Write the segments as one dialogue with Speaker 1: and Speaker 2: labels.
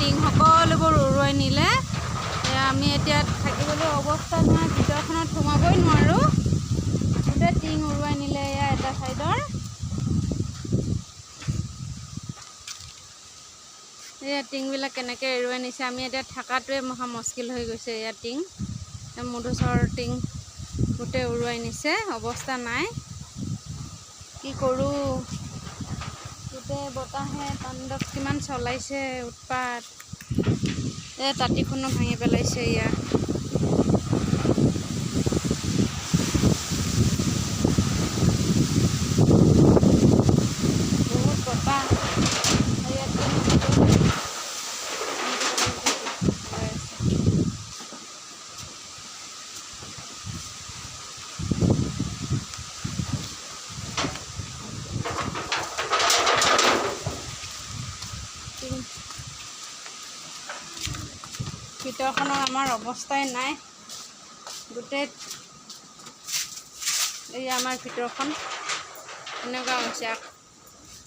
Speaker 1: টিং সকলোবোৰ উৰুৱাই নিলে। আমি এতিয়া থাকিবলৈ অৱস্থা নাই, ভিতৰখনত সোমাবই নোৱাৰোঁ। গোটেই টিং উৰুৱাই নিলে এয়া এটা চাইডৰ। এয়া টিংবিলাক কেনেকৈ এৰুৱাই নিছে। আমি এতিয়া থকাটোৱে মহা মুস্কিল হৈ গৈছে। এয়া টিং মধুচৰৰ টিং গোটেই উৰুৱাই নিছে, অৱস্থা নাই। কি কৰোঁ, গোটেই বতাহে তাণ্ডৱ কিমান চলাইছে, উৎপাত। তাঁতিখনো ভাঙি পেলাইছে। এয়া বহুত বতাহ। ভিতৰখনৰ আমাৰ অৱস্থাই নাই। গোটেই এই আমাৰ ভিতৰখন এনেকুৱা হৈছে।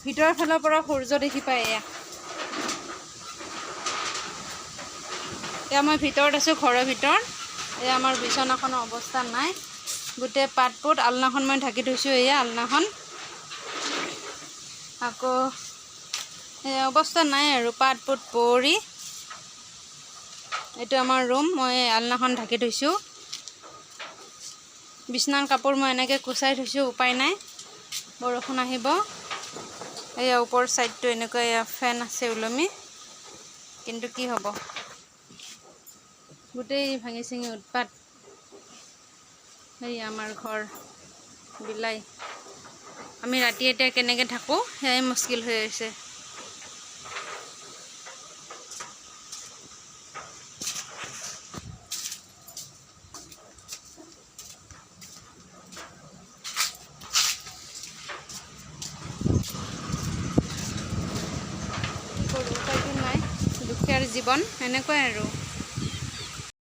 Speaker 1: ভিতৰৰ ফালৰ পৰা সূৰ্য দেখি পায়। এতিয়া মই ভিতৰত আছোঁ, ঘৰৰ ভিতৰত। এয়া আমাৰ বিচনাখনৰ অৱস্থা নাই, গোটেই পাতপুত। আলনাখন মই ঢাকি থৈছোঁ। এয়া আলনাখন আকৌ অৱস্থা নাই আৰু, পাতপুত পৰি। এইটো আমাৰ ৰুম, মই আলনাখন ঢাকি থৈছোঁ। বিছনাৰ কাপোৰ মই এনেকৈ কুচাই থৈছোঁ, উপায় নাই, বৰষুণ আহিব। এয়া ওপৰ ছাইডটো এনেকুৱা, এয়া ফেন আছে ওলমি, কিন্তু কি হ'ব, গোটেই ভাঙি চিঙি উৎপাত। এই আমাৰ ঘৰ বিলাই। আমি ৰাতি এতিয়া কেনেকৈ থাকোঁ সেয়াই মুস্কিল হৈ আছে। উপায়টো নাই, দুখীয়াৰ জীৱন এনেকুৱাই আৰু।